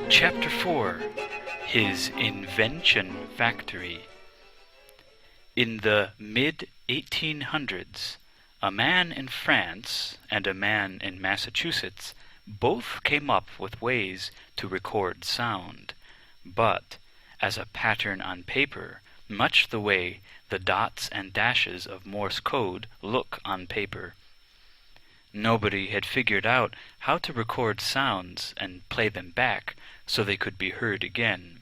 Chapter 4. His Invention Factory. In the mid-1800s, a man in France and a man in Massachusetts both came up with ways to record sound, but as a pattern on paper, much the way the dots and dashes of Morse code look on paper. Nobody had figured out how to record sounds and play them back so they could be heard again.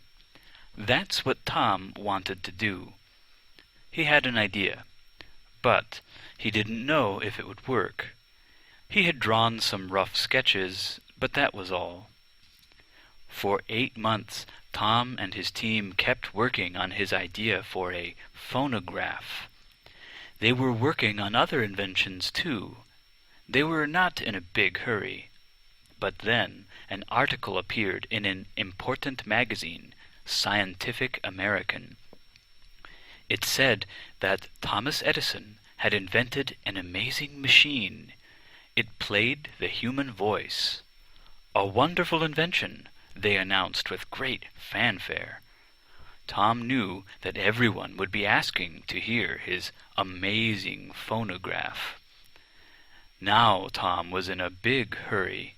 That's what Tom wanted to do. He had an idea, but he didn't know if it would work. He had drawn some rough sketches, but that was all. For 8 months, Tom and his team kept working on his idea for a phonograph. They were working on other inventions too. They were not in a big hurry. But then an article appeared in an important magazine, Scientific American. It said that Thomas Edison had invented an amazing machine. It played the human voice. A wonderful invention, they announced with great fanfare. Tom knew that everyone would be asking to hear his amazing phonograph. Now Tom was in a big hurry.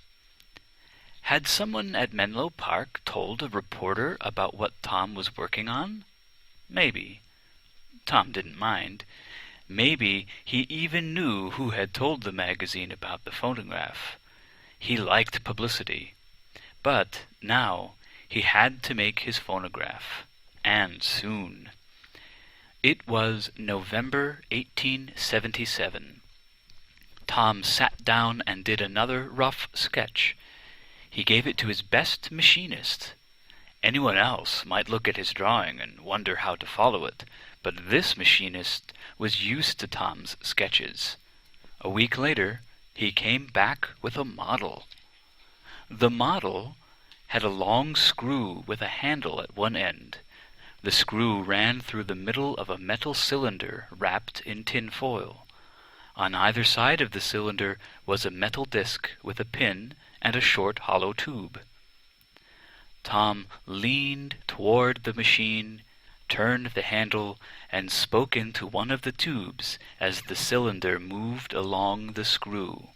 Had someone at Menlo Park told a reporter about what Tom was working on? Maybe. Tom didn't mind. Maybe he even knew who had told the magazine about the phonograph. He liked publicity. But now he had to make his phonograph, and soon. It was November 1877. Tom sat down and did another rough sketch. He gave it to his best machinist. Anyone else might look at his drawing and wonder how to follow it, but this machinist was used to Tom's sketches. A week later, he came back with a model. The model had a long screw with a handle at one end. The screw ran through the middle of a metal cylinder wrapped in tin foil. On either side of the cylinder was a metal disc with a pin and a short hollow tube. Tom leaned toward the machine, turned the handle, and spoke into one of the tubes as the cylinder moved along the screw.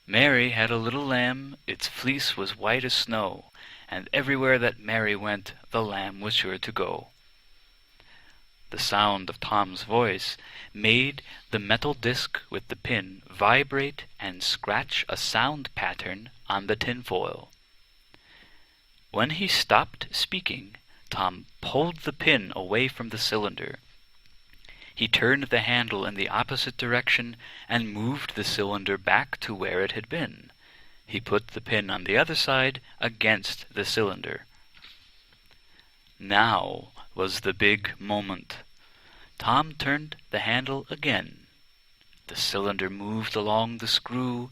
Mary had a little lamb, its fleece was white as snow, and everywhere that Mary went, the lamb was sure to go. The sound of Tom's voice made the metal disc with the pin vibrate and scratch a sound pattern on the tinfoil. When he stopped speaking, Tom pulled the pin away from the cylinder. He turned the handle in the opposite direction and moved the cylinder back to where it had been. He put the pin on the other side against the cylinder. Now was the big moment. Tom turned the handle again. The cylinder moved along the screw,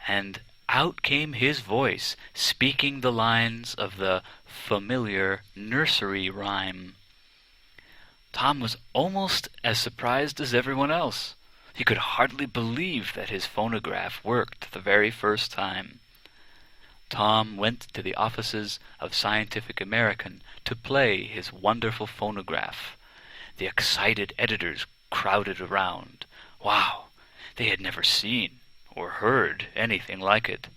and out came his voice, speaking the lines of the familiar nursery rhyme. Tom was almost as surprised as everyone else. He could hardly believe that his phonograph worked the very first time. Tom went to the offices of Scientific American to play his wonderful phonograph. The excited editors crowded around. Wow! They had never seen or heard anything like it.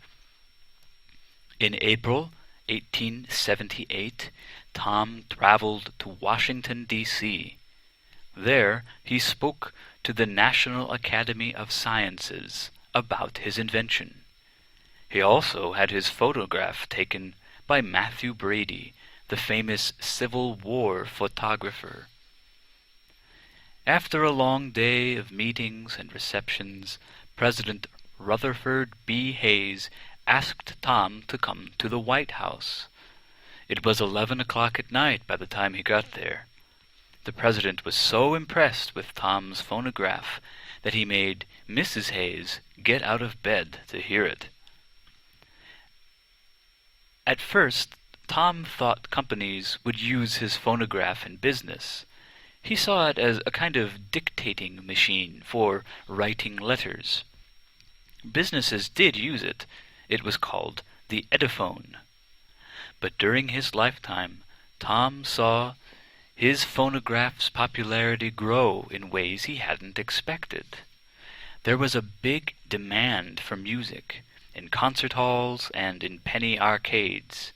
In April 1878, Tom traveled to Washington, D.C. There he spoke to the National Academy of Sciences about his invention. He also had his photograph taken by Matthew Brady, the famous Civil War photographer. After a long day of meetings and receptions, President Rutherford B. Hayes asked Tom to come to the White House. It was 11 o'clock at night by the time he got there. The president was so impressed with Tom's phonograph that he made Mrs. Hayes get out of bed to hear it. At first, Tom thought companies would use his phonograph in business. He saw it as a kind of dictating machine for writing letters. Businesses did use it. It was called the Ediphone. But during his lifetime, Tom saw his phonograph's popularity grow in ways he hadn't expected. There was a big demand for music in concert halls and in penny arcades.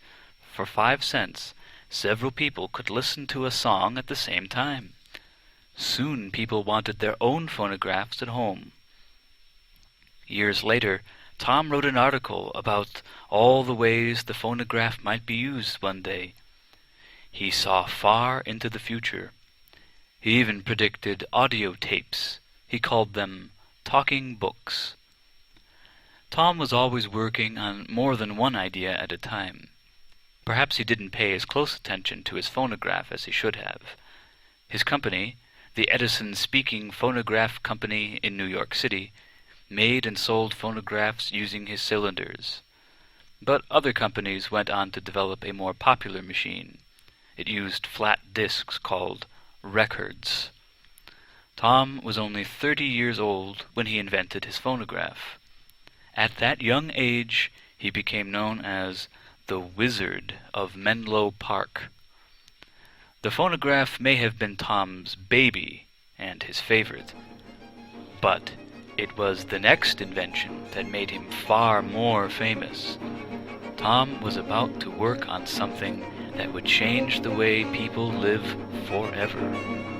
For 5 cents, several people could listen to a song at the same time. Soon people wanted their own phonographs at home. Years later, Tom wrote an article about all the ways the phonograph might be used one day. He saw far into the future. He even predicted audio tapes. He called them talking books. Tom was always working on more than one idea at a time. Perhaps he didn't pay as close attention to his phonograph as he should have. His company, the Edison Speaking Phonograph Company in New York City, made and sold phonographs using his cylinders. But other companies went on to develop a more popular machine. It used flat discs called records. Tom was only 30 years old when he invented his phonograph. At that young age, he became known as the Wizard of Menlo Park. The phonograph may have been Tom's baby and his favorite, but it was the next invention that made him far more famous. Tom was about to work on something that would change the way people live forever.